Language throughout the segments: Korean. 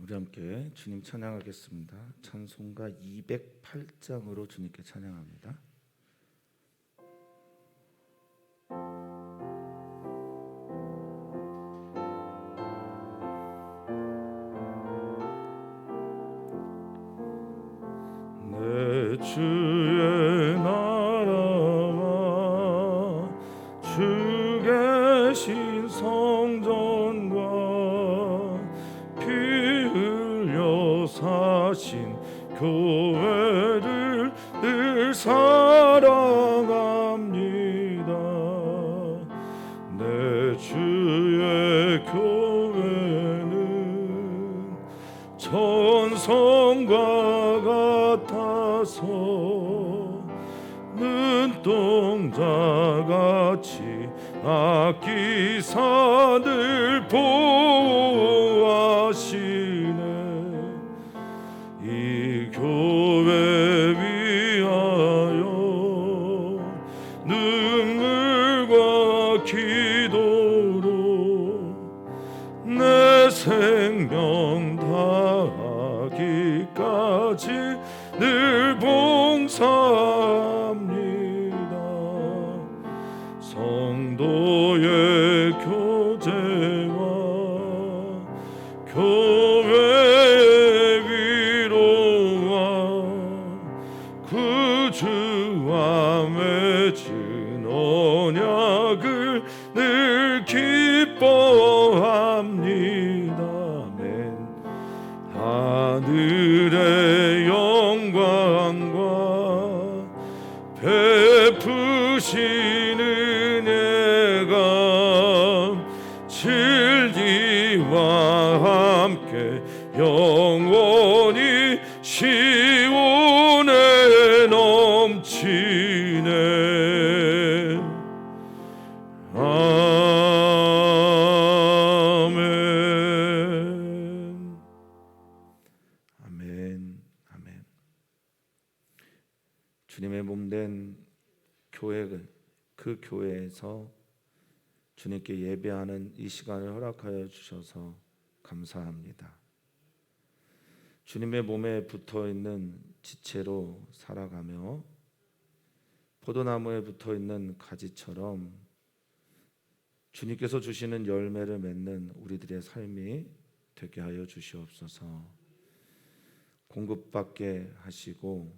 우리 함께 주님 찬양하겠습니다. 찬송가 208장으로 주님께 찬양합니다. 내 주의 나라와 주 계신 성전과 피 흘려 사신 교회를 늘 사랑합니다. 내 주의 교회는 천성과 같아서 눈동자같이 아끼사 늘 보호하시네. 이 교회 위하여 눈물과 기도로 내 생명 다하기까지 늘 봉사합니다. 성도의 교제와 교회의 위로와 구주와 맺은 언약을 늘 기뻐합니다. 아멘. 하늘의 영광과 베푸시는 은혜가 진리와 함께 영원히 시온에 넘치네. 아멘. 아멘. 아멘. 주님의 몸된 교회, 그 교회에서 주님께 예배하는 이 시간을 허락하여 주셔서 감사합니다. 주님의 몸에 붙어있는 지체로 살아가며 포도나무에 붙어있는 가지처럼 주님께서 주시는 열매를 맺는 우리들의 삶이 되게 하여 주시옵소서. 공급받게 하시고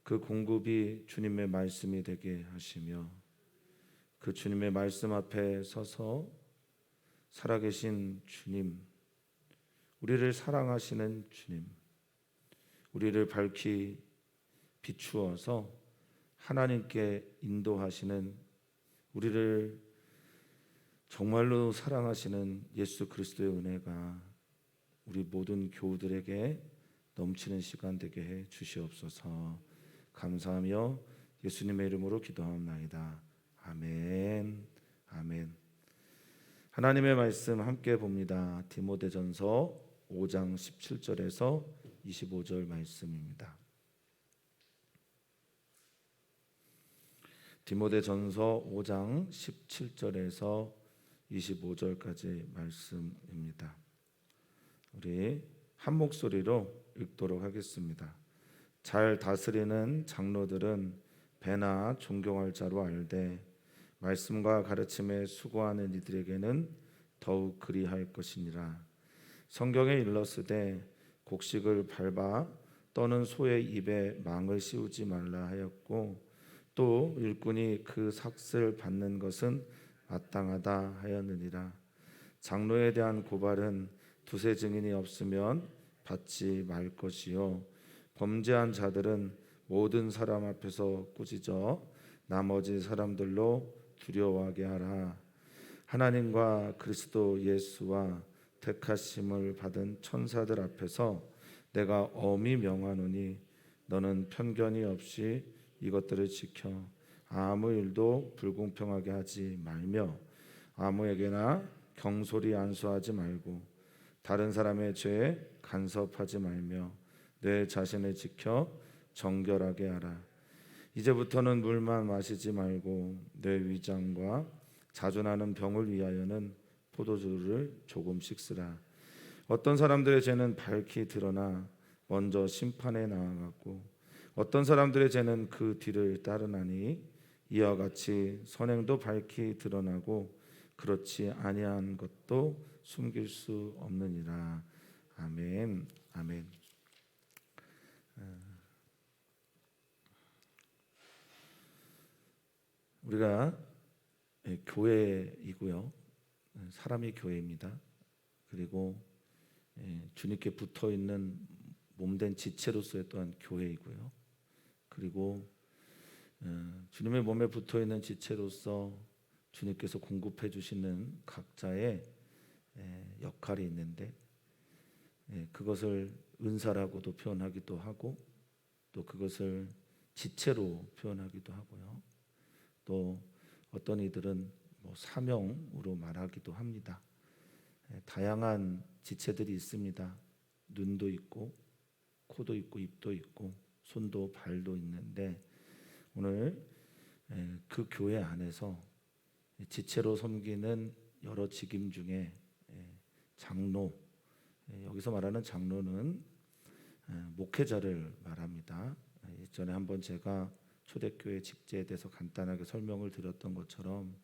그 공급이 주님의 말씀이 되게 하시며 그 주님의 말씀 앞에 서서 살아계신 주님, 우리를 사랑하시는 주님, 우리를 밝히 비추어서 하나님께 인도하시는, 우리를 정말로 사랑하시는 예수 그리스도의 은혜가 우리 모든 교우들에게 넘치는 시간 되게 해 주시옵소서. 감사하며 예수님의 이름으로 기도하옵나이다. 아멘. 아멘. 하나님의 말씀 함께 봅니다. 디모데전서 5장 17절에서 25절 말씀입니다. 디모데전서 5장 17절에서 25절까지 말씀입니다. 우리 한 목소리로 읽도록 하겠습니다. 잘 다스리는 장로들은 배나 존경할 자로 알되 말씀과 가르침에 수고하는 이들에게는 더욱 그리할 것이니라. 성경에 일렀으되 곡식을 밟아 떠는 소의 입에 망을 씌우지 말라 하였고 또 일꾼이 그 삭슬 받는 것은 마땅하다 하였느니라. 장로에 대한 고발은 두세 증인이 없으면 받지 말 것이요 범죄한 자들은 모든 사람 앞에서 꾸짖어 나머지 사람들로 두려워하게 하라. 하나님과 그리스도 예수와 택하심을 받은 천사들 앞에서 내가 엄히 명하노니 너는 편견이 없이 이것들을 지켜 아무 일도 불공평하게 하지 말며 아무에게나 경솔히 안수하지 말고 다른 사람의 죄에 간섭하지 말며 내 자신을 지켜 정결하게 하라. 이제부터는 물만 마시지 말고 내 위장과 자주 나는 병을 위하여는 포도주를 조금씩 쓰라. 어떤 사람들의 죄는 밝히 드러나 먼저 심판에 나아갔고 어떤 사람들의 죄는 그 뒤를 따르나니 이와 같이 선행도 밝히 드러나고 그렇지 아니한 것도 숨길 수 없느니라. 아멘. 아멘. 우리가 교회이고요. 사람이 교회입니다. 그리고 주님께 붙어 있는 몸된 지체로서의 또한 교회이고요. 그리고 주님의 몸에 붙어 있는 지체로서 주님께서 공급해 주시는 각자의 역할이 있는데 그것을 은사라고도 표현하기도 하고 또 그것을 지체로 표현하기도 하고요. 또 어떤 이들은 사명으로 말하기도 합니다. 다양한 지체들이 있습니다. 눈도 있고 코도 있고 입도 있고 손도 발도 있는데 오늘 그 교회 안에서 지체로 섬기는 여러 직임 중에 장로, 여기서 말하는 장로는 목회자를 말합니다. 예전에 한번 제가 초대교회 직제에 대해서 간단하게 설명을 드렸던 것처럼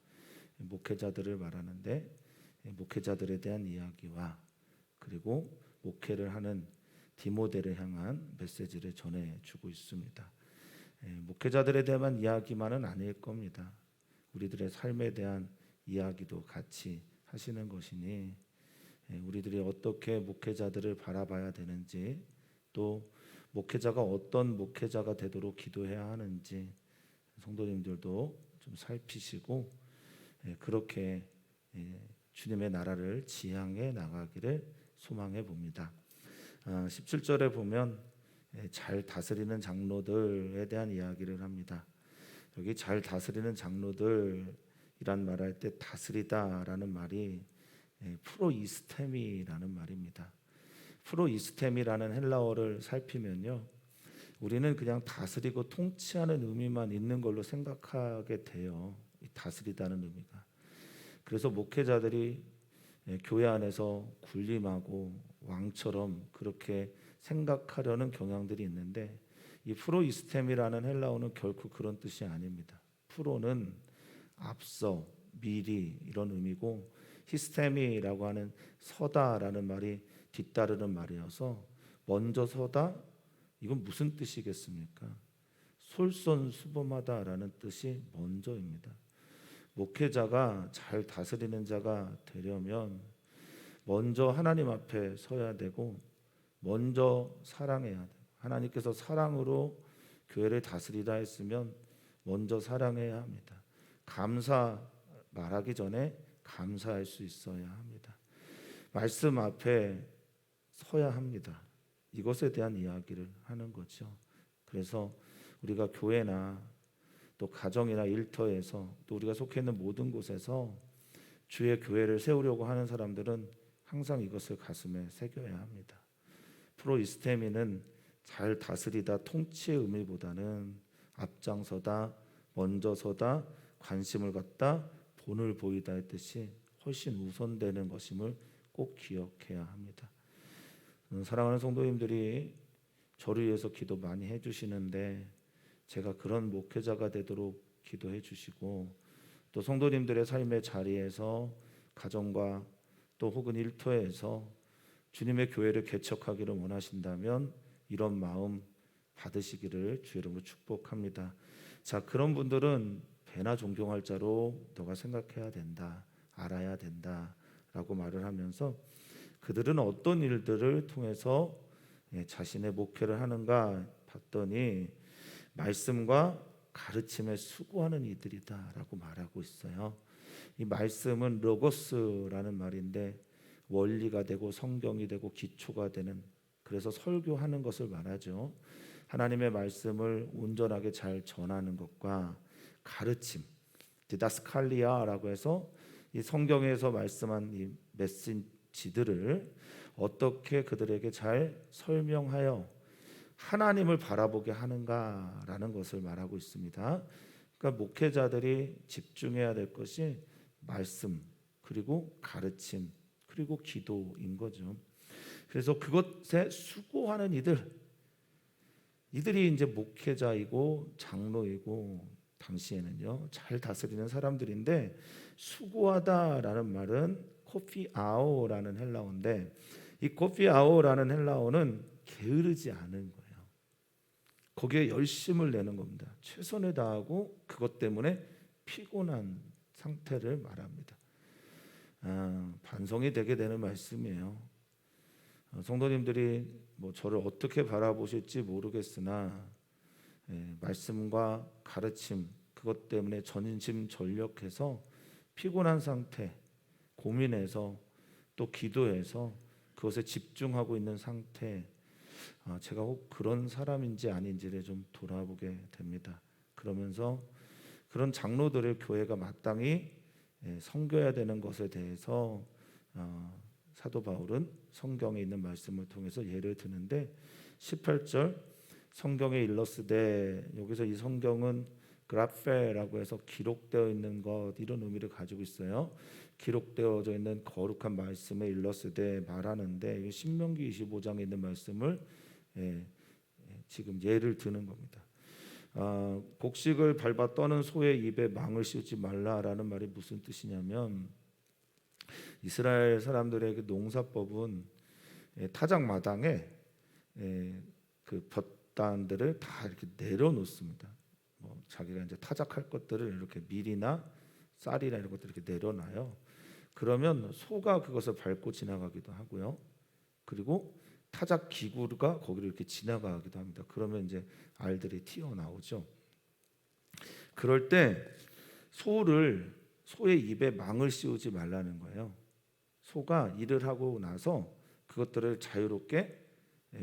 목회자들을 말하는데 목회자들에 대한 이야기와 그리고 목회를 하는 디모데를 향한 메시지를 전해주고 있습니다. 목회자들에 대한 이야기만은 아닐 겁니다. 우리들의 삶에 대한 이야기도 같이 하시는 것이니 우리들이 어떻게 목회자들을 바라봐야 되는지 또 목회자가 어떤 목회자가 되도록 기도해야 하는지 성도님들도 좀 살피시고 그렇게 주님의 나라를 지향해 나가기를 소망해 봅니다. 17절에 보면 잘 다스리는 장로들에 대한 이야기를 합니다. 여기 잘 다스리는 장로들이란 말할 때 다스리다라는 말이 프로이스테미라는 말입니다. 프로이스테미라는 헬라어를 살피면요, 우리는 그냥 다스리고 통치하는 의미만 있는 걸로 생각하게 돼요. 이 다스리다는 의미가. 그래서 목회자들이 교회 안에서 군림하고 왕처럼 그렇게 생각하려는 경향들이 있는데 이 프로이스템이라는 헬라어는 결코 그런 뜻이 아닙니다. 프로는 앞서, 미리 이런 의미고 히스테미라고 하는 서다라는 말이 뒤따르는 말이어서 먼저 서다, 이건 무슨 뜻이겠습니까? 솔선수범하다라는 뜻이 먼저입니다. 목회자가 잘 다스리는 자가 되려면 먼저 하나님 앞에 서야 되고 먼저 사랑해야 돼요. 하나님께서 사랑으로 교회를 다스리다 했으면 먼저 사랑해야 합니다. 감사 말하기 전에 감사할 수 있어야 합니다. 말씀 앞에 서야 합니다. 이것에 대한 이야기를 하는 거죠. 그래서 우리가 교회나 또 가정이나 일터에서 또 우리가 속해 있는 모든 곳에서 주의 교회를 세우려고 하는 사람들은 항상 이것을 가슴에 새겨야 합니다. 프로이스테미는 잘 다스리다 통치의 의미보다는 앞장서다, 먼저서다, 관심을 갖다, 본을 보이다의 뜻이 훨씬 우선되는 것임을 꼭 기억해야 합니다. 사랑하는 성도님들이 저를 위해서 기도 많이 해주시는데 제가 그런 목회자가 되도록 기도해 주시고 또 성도님들의 삶의 자리에서 가정과 또 혹은 일터에서 주님의 교회를 개척하기를 원하신다면 이런 마음 받으시기를 주의 이름으로 축복합니다. 자, 그런 분들은 배나 존경할 자로 너가 생각해야 된다, 알아야 된다라고 말을 하면서 그들은 어떤 일들을 통해서 자신의 목회를 하는가 봤더니 말씀과 가르침에 수고하는 이들이다라고 말하고 있어요. 이 말씀은 로고스라는 말인데 원리가 되고 성경이 되고 기초가 되는, 그래서 설교하는 것을 말하죠. 하나님의 말씀을 온전하게 잘 전하는 것과 가르침, 디다스칼리아라고 해서 이 성경에서 말씀한 이 메시지들을 어떻게 그들에게 잘 설명하여 하나님을 바라보게 하는가라는 것을 말하고 있습니다. 그러니까 목회자들이 집중해야 될 것이 말씀, 그리고 가르침, 그리고 기도인 거죠. 그래서 그것에 수고하는 이들이 이제 목회자이고 장로이고 당시에는요 잘 다스리는 사람들인데, 수고하다라는 말은 코피아오라는 헬라어인데, 이 코피아오라는 헬라어는 게으르지 않은 거예요. 거기에 열심을 내는 겁니다. 최선을 다하고 그것 때문에 피곤한 상태를 말합니다. 반성이 되게 되는 말씀이에요. 성도님들이 뭐 저를 어떻게 바라보실지 모르겠으나, 말씀과 가르침 그것 때문에 전심전력해서 피곤한 상태, 고민해서 또 기도해서 그것에 집중하고 있는 상태, 제가 혹 그런 사람인지 아닌지를 좀 돌아보게 됩니다. 그러면서 그런 장로들을 교회가 마땅히 섬겨야 되는 것에 대해서 사도 바울은 성경에 있는 말씀을 통해서 예를 드는데, 18절 성경에 일러스되, 여기서 이 성경은 그라페라고 해서 기록되어 있는 것, 이런 의미를 가지고 있어요. 기록되어져 있는 거룩한 말씀에 일러스되 말하는데, 신명기 25장에 있는 말씀을 지금 예를 드는 겁니다. 곡식을 밟아 떠는 소의 입에 망을 씌우지 말라라는 말이 무슨 뜻이냐면, 이스라엘 사람들의 그 농사법은 타작 마당에 그 볕단들을 다 이렇게 내려놓습니다. 뭐 자기가 이제 타작할 것들을 이렇게 밀이나 쌀이나 이런 것들을 이렇게 내려놔요. 그러면 소가 그것을 밟고 지나가기도 하고요. 그리고 타작 기구가 거기를 이렇게 지나가기도 합니다. 그러면 이제 알들이 튀어나오죠. 그럴 때 소의 입에 망을 씌우지 말라는 거예요. 소가 일을 하고 나서 그것들을 자유롭게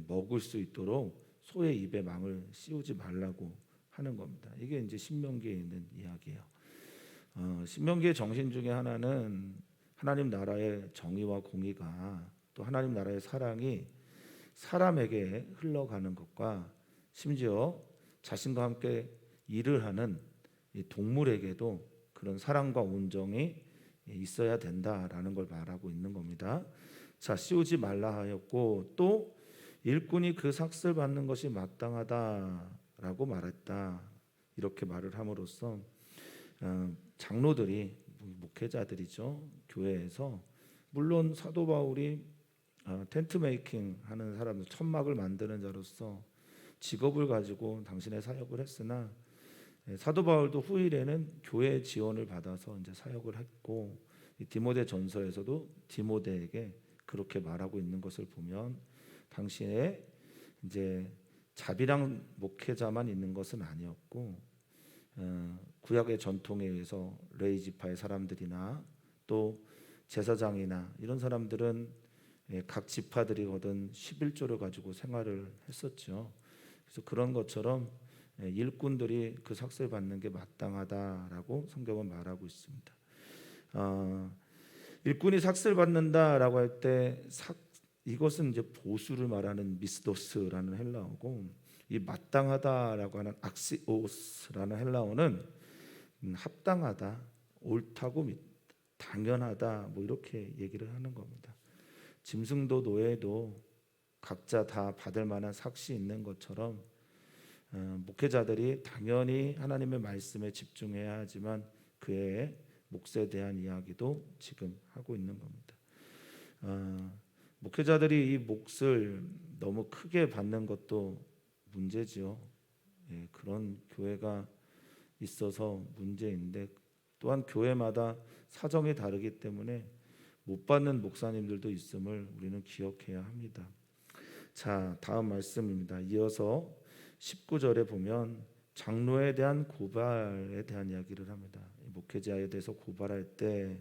먹을 수 있도록 소의 입에 망을 씌우지 말라고 하는 겁니다. 이게 이제 신명기에 있는 이야기예요. 신명기의 정신 중에 하나는 하나님 나라의 정의와 공의가, 또 하나님 나라의 사랑이 사람에게 흘러가는 것과, 심지어 자신과 함께 일을 하는 이 동물에게도 그런 사랑과 온정이 있어야 된다라는 걸 말하고 있는 겁니다. 자, 씌우지 말라 하였고, 또 일꾼이 그 삭슬 받는 것이 마땅하다라고 말했다. 이렇게 말을 함으로써 장로들이, 목회자들이죠, 교회에서, 물론 사도 바울이 텐트 메이킹 하는 사람들, 천막을 만드는 자로서 직업을 가지고 당신의 사역을 했으나, 사도 바울도 후일에는 교회의 지원을 받아서 이제 사역을 했고, 이 디모데 전서에서도 디모데에게 그렇게 말하고 있는 것을 보면, 당시에 이제 자비랑 목회자만 있는 것은 아니었고, 구약의 전통에 의해서 레위 지파의 사람들이나 또 제사장이나 이런 사람들은 각 지파들이 얻은 11조를 가지고 생활을 했었죠. 그래서 그런 것처럼 일꾼들이 그 삭슬 받는 게 마땅하다라고 성경은 말하고 있습니다. 일꾼이 삭슬 받는다라고 할 때 이것은 이제 보수를 말하는 미스도스라는 헬라어고, 이 마땅하다라고 하는 악시오스라는 헬라어는 합당하다, 옳다고, 당연하다, 뭐 이렇게 얘기를 하는 겁니다. 짐승도 노예도 각자 다 받을 만한 삭시 있는 것처럼, 목회자들이 당연히 하나님의 말씀에 집중해야 하지만 그의 몫에 대한 이야기도 지금 하고 있는 겁니다. 목회자들이 이 몫을 너무 크게 받는 것도 문제지요. 그런 교회가 있어서 문제인데, 또한 교회마다 사정이 다르기 때문에 못 받는 목사님들도 있음을 우리는 기억해야 합니다. 자, 다음 말씀입니다. 이어서 19절에 보면 장로에 대한 고발에 대한 이야기를 합니다. 목회자에 대해서 고발할 때,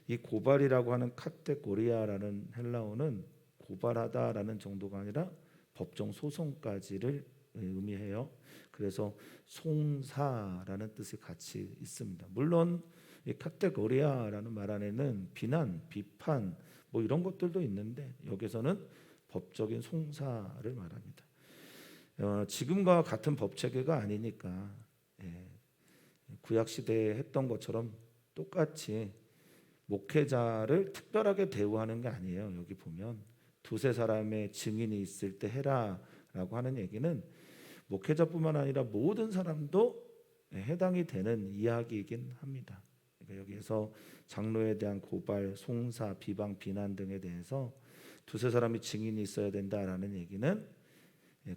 이 고발이라고 하는 카테고리아라는 헬라어는 고발하다라는 정도가 아니라 법정 소송까지를 의미해요. 그래서 송사라는 뜻이 같이 있습니다. 물론 이 카테고리아라는 말 안에는 비난, 비판 뭐 이런 것들도 있는데, 여기서는 법적인 송사를 말합니다. 지금과 같은 법 체계가 아니니까, 구약 시대에 했던 것처럼 똑같이 목회자를 특별하게 대우하는 게 아니에요. 여기 보면 두세 사람의 증인이 있을 때 해라라고 하는 얘기는 목회자뿐만 아니라 모든 사람도 해당이 되는 이야기이긴 합니다. 그러니까 여기에서 장로에 대한 고발, 송사, 비방, 비난 등에 대해서 두세 사람이 증인이 있어야 된다라는 얘기는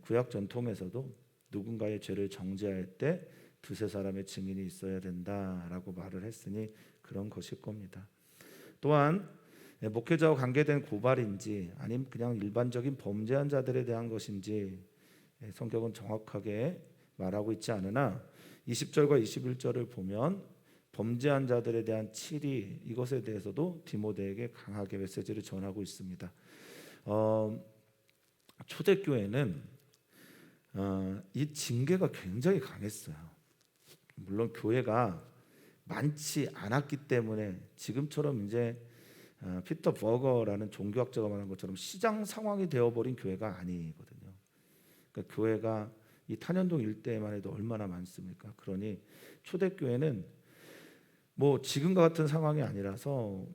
구약 전통에서도 누군가의 죄를 정죄할 때 두세 사람의 증인이 있어야 된다라고 말을 했으니 그런 것일 겁니다. 또한 목회자와 관계된 고발인지 아니면 그냥 일반적인 범죄한 자들에 대한 것인지 성경은 정확하게 말하고 있지 않으나 20절과 21절을 보면 범죄한 자들에 대한 치리, 이것에 대해서도 디모데에게 강하게 메시지를 전하고 있습니다. 초대교회는 이 징계가 굉장히 강했어요. 물론 교회가 많지 않았기 때문에 지금처럼 이제 피터 버거라는 종교학자가 말한 것처럼 시장 상황이 되어버린 교회가 아니거든요. 그러니까 교회가 이 탄현동 일대에만 해도 얼마나 많습니까? 그러니 초대교회는 뭐 지금과 같은 상황이 아니라서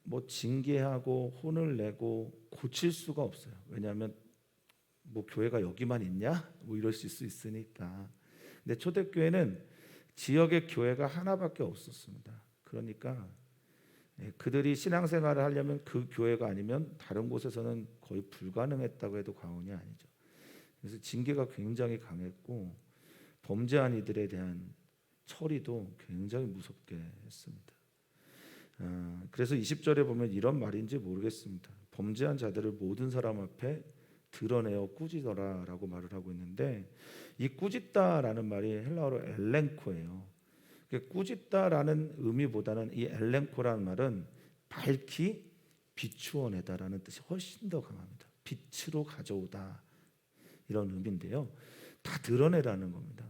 뭐 징계하고 혼을 내고 고칠 수가 없어요. 왜냐하면 뭐 교회가 여기만 있냐? 뭐 이럴 수 있으니까. 근데 초대교회는 지역의 교회가 하나밖에 없었습니다. 그러니까 그들이 신앙생활을 하려면 그 교회가 아니면 다른 곳에서는 거의 불가능했다고 해도 과언이 아니죠. 그래서 징계가 굉장히 강했고 범죄한 이들에 대한 처리도 굉장히 무섭게 했습니다. 그래서 20절에 보면 이런 말인지 모르겠습니다. 범죄한 자들을 모든 사람 앞에 드러내어 꾸짖어라라고 말을 하고 있는데 이 꾸짖다라는 말이 헬라어로 엘렌코예요. 꾸짖다라는 의미보다는 이 엘렌코라는 말은 밝히 비추어내다라는 뜻이 훨씬 더 강합니다. 빛으로 가져오다 이런 의미인데요. 다 드러내라는 겁니다.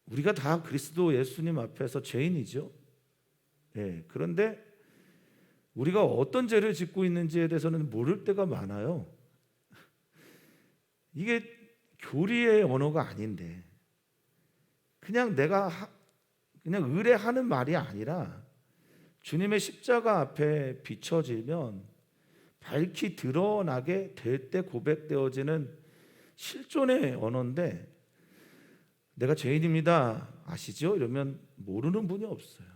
우리가 다 그리스도 예수님 앞에서 죄인이죠. 그런데 우리가 어떤 죄를 짓고 있는지에 대해서는 모를 때가 많아요. 이게 교리의 언어가 아닌데 그냥 내가 그냥 의뢰하는 말이 아니라 주님의 십자가 앞에 비춰지면 밝히 드러나게 될 때 고백되어지는 실존의 언어인데 내가 죄인입니다. 아시죠? 이러면 모르는 분이 없어요.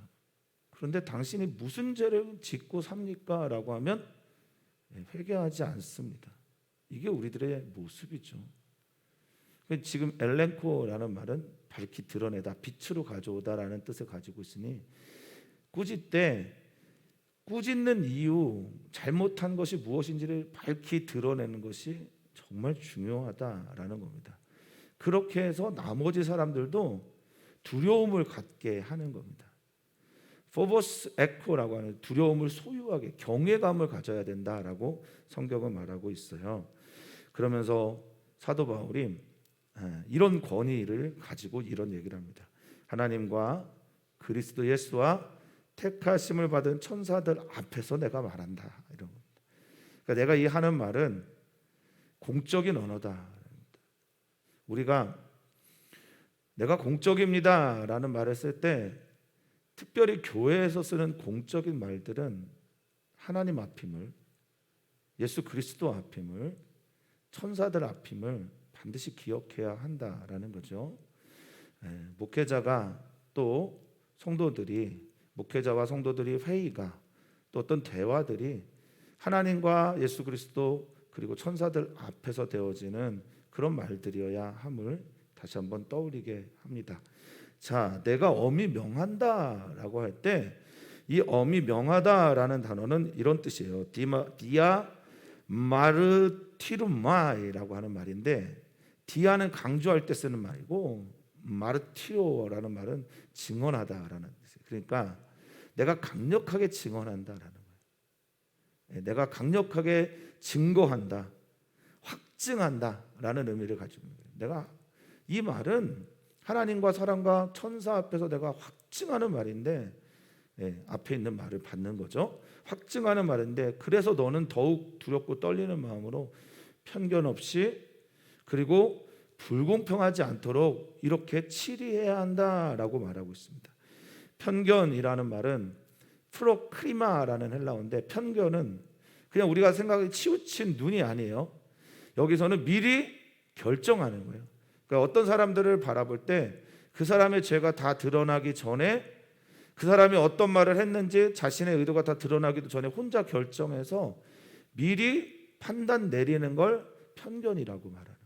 그런데 당신이 무슨 죄를 짓고 삽니까? 라고 하면 회개하지 않습니다. 이게 우리들의 모습이죠. 지금 엘렌코라는 말은 밝히 드러내다, 빛으로 가져오다라는 뜻을 가지고 있으니 꾸짖는 이유, 잘못한 것이 무엇인지를 밝히 드러내는 것이 정말 중요하다라는 겁니다. 그렇게 해서 나머지 사람들도 두려움을 갖게 하는 겁니다. 포보스 에코라고 하는 두려움을 소유하게 경외감을 가져야 된다라고 성경은 말하고 있어요. 그러면서 사도 바울이 이런 권위를 가지고 이런 얘기를 합니다. 하나님과 그리스도 예수와 택하심을 받은 천사들 앞에서 내가 말한다. 이런 겁니다. 그러니까 내가 이 하는 말은 공적인 언어다. 우리가 내가 공적입니다라는 말을 쓸 때 특별히 교회에서 쓰는 공적인 말들은 하나님 앞임을, 예수 그리스도 앞임을, 천사들 앞임을 반드시 기억해야 한다라는 거죠. 목회자가 또 성도들이 목회자와 성도들이 회의가 또 어떤 대화들이 하나님과 예수 그리스도 그리고 천사들 앞에서 되어지는 그런 말들이어야 함을 다시 한번 떠올리게 합니다. 자, 내가 엄히 명한다라고 할 때 이 엄히 명하다라는 단어는 이런 뜻이에요. 디아 마르티루마이라고 하는 말인데 디아는 강조할 때 쓰는 말이고 마르티로라는 말은 증언하다라는 뜻이에요. 그러니까 내가 강력하게 증언한다라는 거예요. 내가 강력하게 증거한다, 확증한다라는 의미를 가지고 있는 거예요. 내가 이 말은 하나님과 사람과 천사 앞에서 내가 확증하는 말인데 앞에 있는 말을 받는 거죠. 확증하는 말인데 그래서 너는 더욱 두렵고 떨리는 마음으로 편견 없이 그리고 불공평하지 않도록 이렇게 치리해야 한다라고 말하고 있습니다. 편견이라는 말은 프로크리마라는 헬라어인데, 편견은 그냥 우리가 생각하기 치우친 눈이 아니에요. 여기서는 미리 결정하는 거예요. 그러니까 어떤 사람들을 바라볼 때 그 사람의 죄가 다 드러나기 전에, 그 사람이 어떤 말을 했는지 자신의 의도가 다 드러나기도 전에 혼자 결정해서 미리 판단 내리는 걸 편견이라고 말하는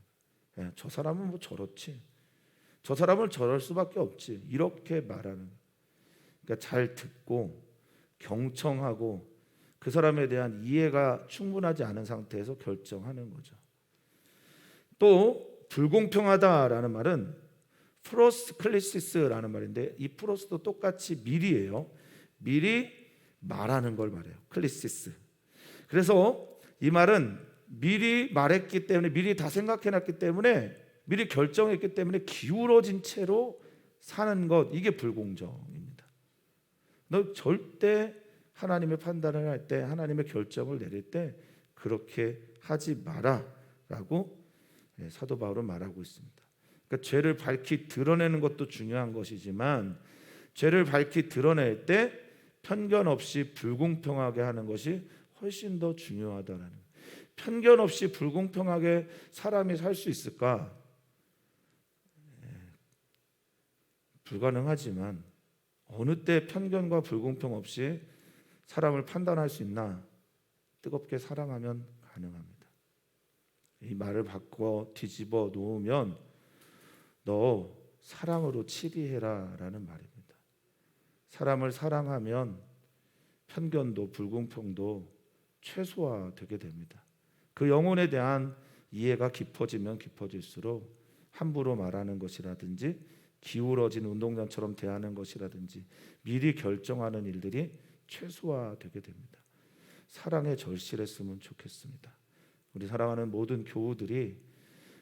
거예요. 저 사람은 뭐 저렇지, 저 사람은 저럴 수밖에 없지, 이렇게 말하는 거예요. 그러니까 잘 듣고 경청하고 그 사람에 대한 이해가 충분하지 않은 상태에서 결정하는 거죠. 또 불공평하다라는 말은 프로스클리시스라는 말인데, 이 프로스도 똑같이 미리예요. 미리 말하는 걸 말해요. 클리시스. 그래서 이 말은 미리 말했기 때문에, 미리 다 생각해놨기 때문에, 미리 결정했기 때문에 기울어진 채로 사는 것, 이게 불공정입니다. 너 절대 하나님의 판단을 할 때, 하나님의 결정을 내릴 때 그렇게 하지 마라라고 사도 바울은 말하고 있습니다. 그러니까 죄를 밝히 드러내는 것도 중요한 것이지만, 죄를 밝히 드러낼 때 편견 없이 불공평하게 하는 것이 훨씬 더 중요하다라는 거예요. 편견 없이 불공평하게 사람이 살 수 있을까? 불가능하지만 어느 때 편견과 불공평 없이 사람을 판단할 수 있나? 뜨겁게 사랑하면 가능합니다. 이 말을 바꿔 뒤집어 놓으면 너 사랑으로 치리해라 라는 말입니다. 사람을 사랑하면 편견도 불공평도 최소화되게 됩니다. 그 영혼에 대한 이해가 깊어지면 깊어질수록 함부로 말하는 것이라든지 기울어진 운동장처럼 대하는 것이라든지 미리 결정하는 일들이 최소화되게 됩니다. 사랑에 절실했으면 좋겠습니다. 우리 사랑하는 모든 교우들이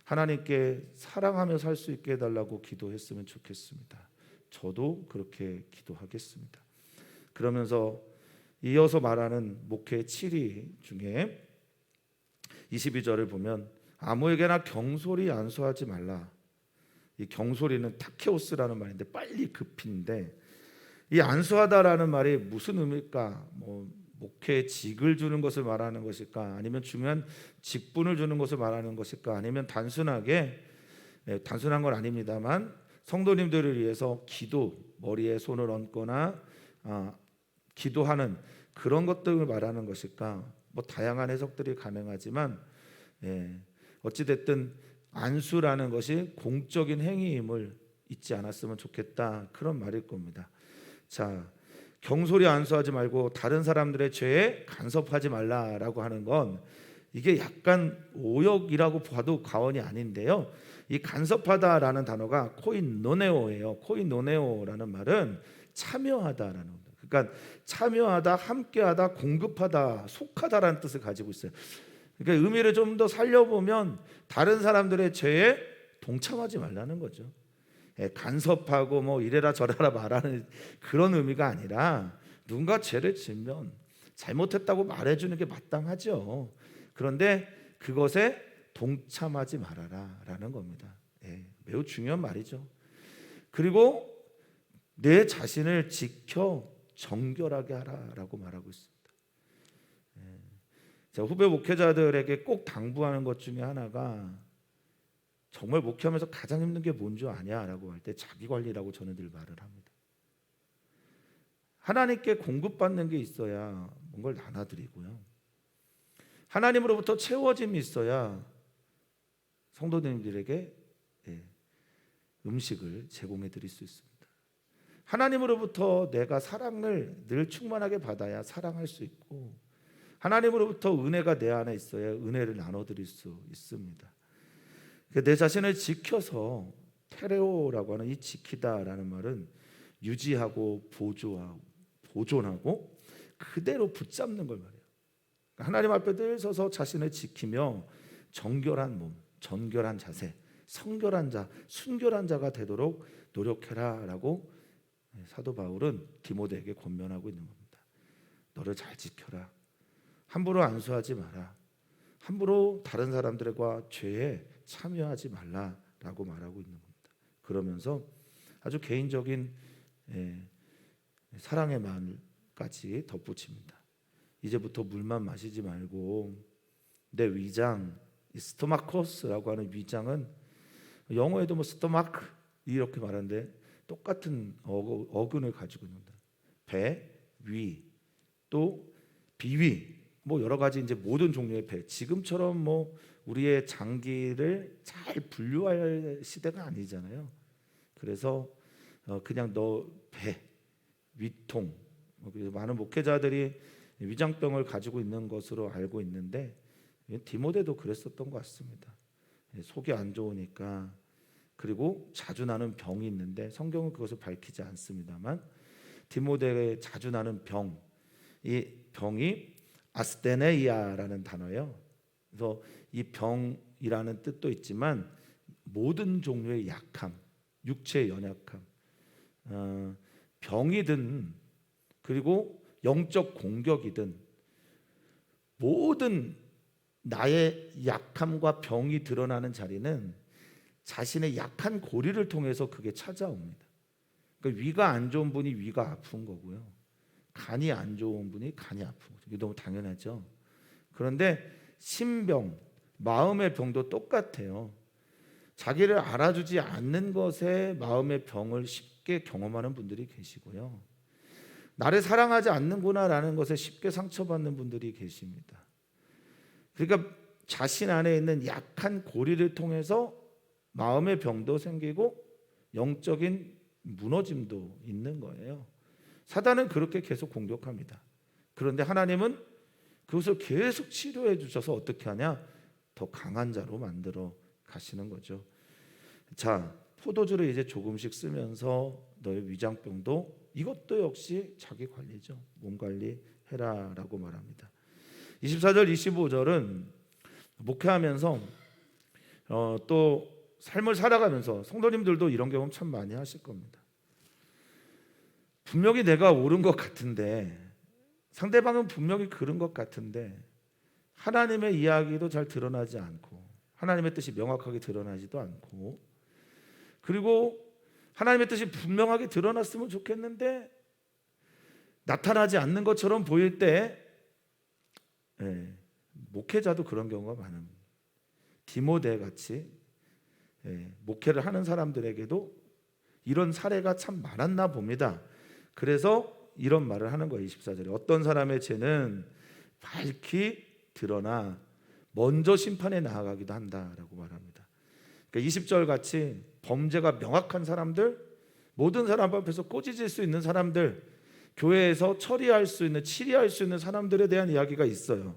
하나님께 사랑하며 살 수 있게 해달라고 기도했으면 좋겠습니다. 저도 그렇게 기도하겠습니다. 그러면서 이어서 말하는 목회 7위 중에 22절을 보면 아무에게나 경솔히 안수하지 말라. 이 경솔이는 타케오스라는 말인데 빨리 급인데, 이 안수하다라는 말이 무슨 의미일까? 목회에 직을 주는 것을 말하는 것일까? 아니면 중요한 직분을 주는 것을 말하는 것일까? 아니면 단순하게, 단순한 건 아닙니다만 성도님들을 위해서 기도, 머리에 손을 얹거나 기도하는 그런 것들을 말하는 것일까? 다양한 해석들이 가능하지만 어찌됐든 안수라는 것이 공적인 행위임을 잊지 않았으면 좋겠다, 그런 말일 겁니다. 자, 경솔히 안수하지 말고 다른 사람들의 죄에 간섭하지 말라라고 하는 건 이게 약간 오역이라고 봐도 과언이 아닌데요. 이 간섭하다라는 단어가 코인노네오예요. 코인노네오라는 말은 참여하다라는 겁니다. 그러니까 참여하다, 함께하다, 공급하다, 속하다라는 뜻을 가지고 있어요. 그러니까 의미를 좀 더 살려보면 다른 사람들의 죄에 동참하지 말라는 거죠. 간섭하고 이래라 저래라 말하는 그런 의미가 아니라, 누군가 죄를 지으면 잘못했다고 말해주는 게 마땅하죠. 그런데 그것에 동참하지 말아라라는 겁니다. 매우 중요한 말이죠. 그리고 내 자신을 지켜 정결하게 하라라고 말하고 있습니다. 후배 목회자들에게 꼭 당부하는 것 중에 하나가, 정말 목회하면서 가장 힘든 게 뭔 줄 아냐라고 할 때 자기관리라고 저는 늘 말을 합니다. 하나님께 공급받는 게 있어야 뭔가를 나눠드리고요, 하나님으로부터 채워짐이 있어야 성도님들에게 음식을 제공해 드릴 수 있습니다. 하나님으로부터 내가 사랑을 늘 충만하게 받아야 사랑할 수 있고, 하나님으로부터 은혜가 내 안에 있어야 은혜를 나눠드릴 수 있습니다. 내 자신을 지켜서, 테레오라고 하는 이 지키다라는 말은 유지하고 보조하고 보존하고 그대로 붙잡는 걸 말해요. 하나님 앞에 늘 서서 자신을 지키며 정결한 몸, 정결한 자세, 성결한 자, 순결한 자가 되도록 노력해라라고 사도 바울은 디모데에게 권면하고 있는 겁니다. 너를 잘 지켜라. 함부로 안수하지 마라. 함부로 다른 사람들과 죄에 참여하지 말라라고 말하고 있는 겁니다. 그러면서 아주 개인적인 사랑의 마음을 까지 덧붙입니다. 이제부터 물만 마시지 말고 내 위장, 이 스토마코스라고 하는 위장은 영어에도 뭐 스토마크 이렇게 말하는데 똑같은 어근을 가지고 있는다. 배, 위, 또 비위, 뭐 여러 가지 이제 모든 종류의 배. 지금처럼 뭐 우리의 장기를 잘 분류할 시대가 아니잖아요. 그래서 그냥 너 배, 위통. 많은 목회자들이 위장병을 가지고 있는 것으로 알고 있는데 디모데도 그랬었던 것 같습니다. 속이 안 좋으니까. 그리고 자주 나는 병이 있는데 성경은 그것을 밝히지 않습니다만 디모데에 자주 나는 병, 이 병이 아스테네이아라는 단어예요. 그래서 이 병이라는 뜻도 있지만 모든 종류의 약함, 육체의 연약함, 병이든 그리고 영적 공격이든 모든 나의 약함과 병이 드러나는 자리는 자신의 약한 고리를 통해서 그게 찾아옵니다. 그러니까 위가 안 좋은 분이 위가 아픈 거고요. 간이 안 좋은 분이 간이 아픈 거죠. 이게 너무 당연하죠. 그런데 신병, 마음의 병도 똑같아요. 자기를 알아주지 않는 것에 마음의 병을 쉽게 경험하는 분들이 계시고요. 나를 사랑하지 않는구나라는 것에 쉽게 상처받는 분들이 계십니다. 그러니까 자신 안에 있는 약한 고리를 통해서 마음의 병도 생기고 영적인 무너짐도 있는 거예요. 사단은 그렇게 계속 공격합니다. 그런데 하나님은 그것을 계속 치료해 주셔서 어떻게 하냐? 더 강한 자로 만들어 가시는 거죠. 자, 포도주를 이제 조금씩 쓰면서 너의 위장병도 이것도 역시 자기 관리죠. 몸 관리해라라고 말합니다. 24절 25절은 목회하면서 또 삶을 살아가면서 성도님들도 이런 경험 참 많이 하실 겁니다. 분명히 내가 옳은 것 같은데 상대방은 분명히 그른 것 같은데 하나님의 이야기도 잘 드러나지 않고 하나님의 뜻이 명확하게 드러나지도 않고 그리고 하나님의 뜻이 분명하게 드러났으면 좋겠는데 나타나지 않는 것처럼 보일 때 목회자도 그런 경우가 많습니다. 디모데 같이 목회를 하는 사람들에게도 이런 사례가 참 많았나 봅니다. 그래서 이런 말을 하는 거예요. 24절에 어떤 사람의 죄는 밝히 드러나 먼저 심판에 나아가기도 한다라고 말합니다. 그러니까 20절 같이 범죄가 명확한 사람들, 모든 사람 앞에서 꼬지질 수 있는 사람들, 교회에서 처리할 수 있는, 치리할 수 있는 사람들에 대한 이야기가 있어요.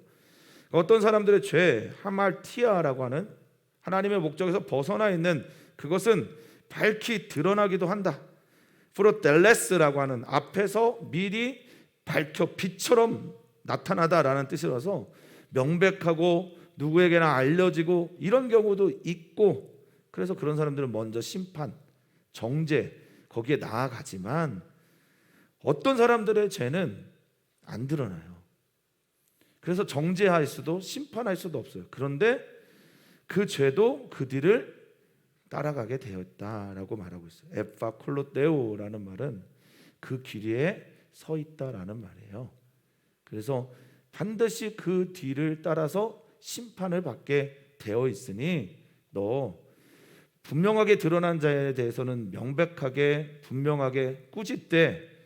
어떤 사람들의 죄, 하말티아라고 하는 하나님의 목적에서 벗어나 있는 그것은 밝히 드러나기도 한다. 프로텔레스라고 하는 앞에서 미리 밝혀 빛처럼 나타나다라는 뜻이라서 명백하고 누구에게나 알려지고 이런 경우도 있고 그래서 그런 사람들은 먼저 심판, 정죄 거기에 나아가지만 어떤 사람들의 죄는 안 드러나요. 그래서 정죄할 수도 심판할 수도 없어요. 그런데 그 죄도 그 뒤를 따라가게 되었다라고 말하고 있어요. 에파콜로테오라는 말은 그 길에 서 있다라는 말이에요. 그래서 반드시 그 뒤를 따라서 심판을 받게 되어 있으니 너 분명하게 드러난 자에 대해서는 명백하게 분명하게 꾸짖되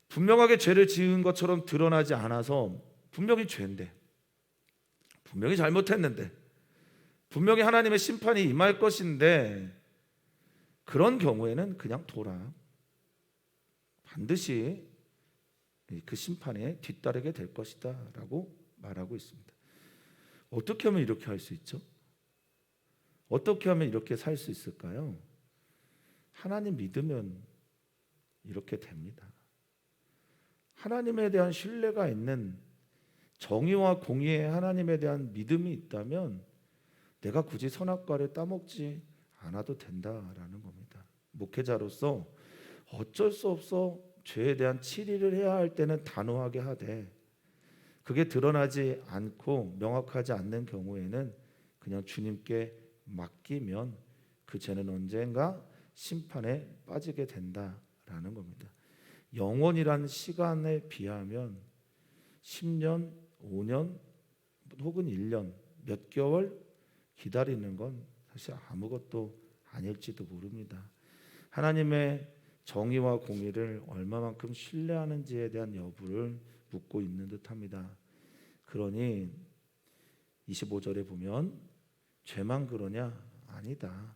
분명하게 죄를 지은 것처럼 드러나지 않아서 분명히 죄인데 분명히 잘못했는데 분명히 하나님의 심판이 임할 것인데 그런 경우에는 그냥 둬라. 반드시 그 심판에 뒤따르게 될 것이다 라고 말하고 있습니다. 어떻게 하면 이렇게 할 수 있죠? 어떻게 하면 이렇게 살 수 있을까요? 하나님 믿으면 이렇게 됩니다. 하나님에 대한 신뢰가 있는 정의와 공의의 하나님에 대한 믿음이 있다면 내가 굳이 선악과를 따먹지 않아도 된다라는 겁니다. 목회자로서 어쩔 수 없어 죄에 대한 치리를 해야 할 때는 단호하게 하되 그게 드러나지 않고 명확하지 않는 경우에는 그냥 주님께 맡기면 그 죄는 언젠가 심판에 빠지게 된다라는 겁니다. 영원이란 시간에 비하면 10년, 5년 혹은 1년, 몇 개월 기다리는 건 사실 아무것도 아닐지도 모릅니다. 하나님의 정의와 공의를 얼마만큼 신뢰하는지에 대한 여부를 묻고 있는 듯합니다. 그러니 25절에 보면 죄만 그러냐? 아니다.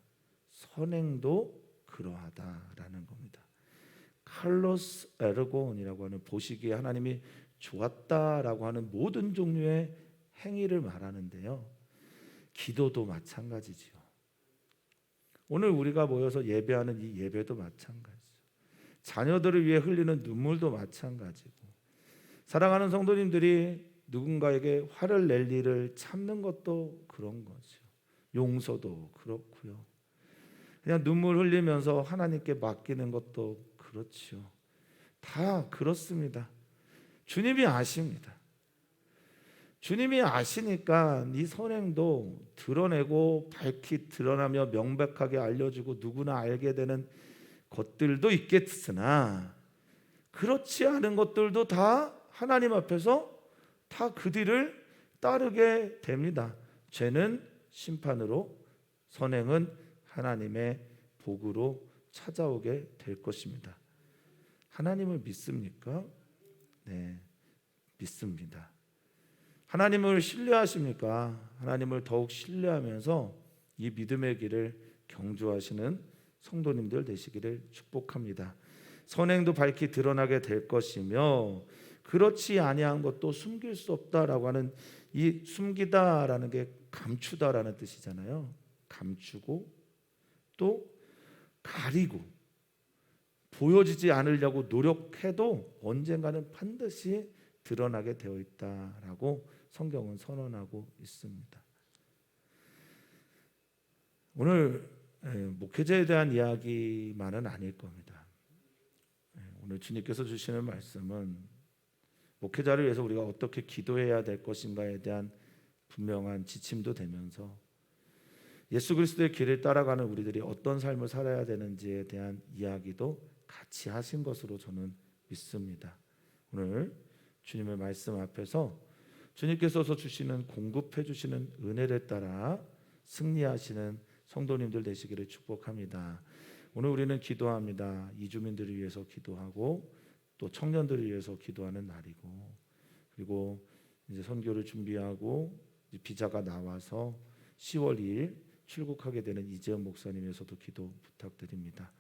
선행도 그러하다라는 겁니다. 칼로스 에르곤이라고 하는 보시기에 하나님이 좋았다라고 하는 모든 종류의 행위를 말하는데요. 기도도 마찬가지지요. 오늘 우리가 모여서 예배하는 이 예배도 마찬가지죠. 자녀들을 위해 흘리는 눈물도 마찬가지고, 사랑하는 성도님들이 누군가에게 화를 낼 일을 참는 것도 그런 거죠. 용서도 그렇고요. 그냥 눈물 흘리면서 하나님께 맡기는 것도 그렇죠. 다 그렇습니다. 주님이 아십니다. 주님이 아시니까 이 선행도 드러내고 밝히 드러나며 명백하게 알려주고 누구나 알게 되는 것들도 있겠으나, 그렇지 않은 것들도 다 하나님 앞에서 다 그 뒤를 따르게 됩니다. 죄는 심판으로, 선행은 하나님의 복으로 찾아오게 될 것입니다. 하나님을 믿습니까? 네, 믿습니다. 하나님을 신뢰하십니까? 하나님을 더욱 신뢰하면서 이 믿음의 길을 경주하시는 성도님들 되시기를 축복합니다. 선행도 밝히 드러나게 될 것이며, 그렇지 아니한 것도 숨길 수 없다라고 하는, 이 숨기다라는 게 감추다라는 뜻이잖아요. 감추고 또 가리고 보여지지 않으려고 노력해도 언젠가는 반드시 드러나게 되어 있다라고 성경은 선언하고 있습니다. 오늘 목회자에 대한 이야기만은 아닐 겁니다. 오늘 주님께서 주시는 말씀은 목회자를 위해서 우리가 어떻게 기도해야 될 것인가에 대한 분명한 지침도 되면서, 예수 그리스도의 길을 따라가는 우리들이 어떤 삶을 살아야 되는지에 대한 이야기도 같이 하신 것으로 저는 믿습니다. 오늘 주님의 말씀 앞에서 주님께서 주시는, 공급해 주시는 은혜를 따라 승리하시는 성도님들 되시기를 축복합니다. 오늘 우리는 기도합니다. 이주민들을 위해서 기도하고 또 청년들을 위해서 기도하는 날이고, 그리고 이제 선교를 준비하고 이제 비자가 나와서 10월 2일 출국하게 되는 이재현 목사님에서도 기도 부탁드립니다.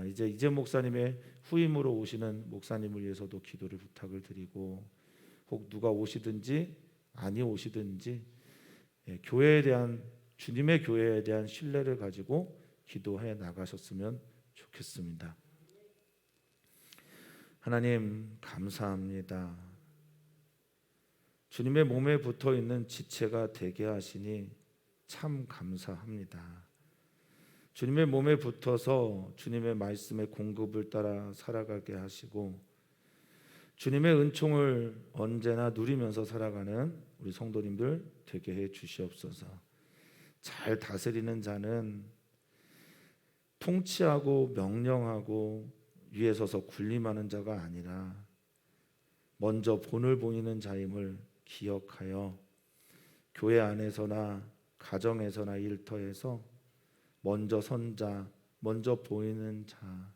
이제 이재현 목사님의 후임으로 오시는 목사님을 위해서도 기도를 부탁을 드리고, 혹 누가 오시든지 아니 오시든지 교회에 대한, 주님의 교회에 대한 신뢰를 가지고 기도해 나가셨으면 좋겠습니다. 하나님 감사합니다. 주님의 몸에 붙어 있는 지체가 되게 하시니 참 감사합니다. 주님의 몸에 붙어서 주님의 말씀의 공급을 따라 살아가게 하시고, 주님의 은총을 언제나 누리면서 살아가는 우리 성도님들 되게 해 주시옵소서. 잘 다스리는 자는 통치하고 명령하고 위에 서서 군림하는 자가 아니라 먼저 본을 보이는 자임을 기억하여 교회 안에서나 가정에서나 일터에서 먼저 선 자, 먼저 보이는 자,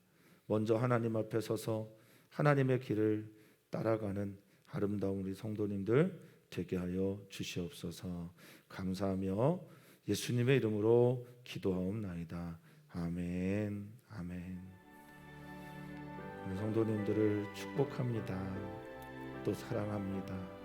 먼저 하나님 앞에 서서 하나님의 길을 따라가는 아름다운 우리 성도님들 되게 하여 주시옵소서. 감사하며 예수님의 이름으로 기도하옵나이다. 아멘. 아멘. 우리 성도님들을 축복합니다. 또 사랑합니다.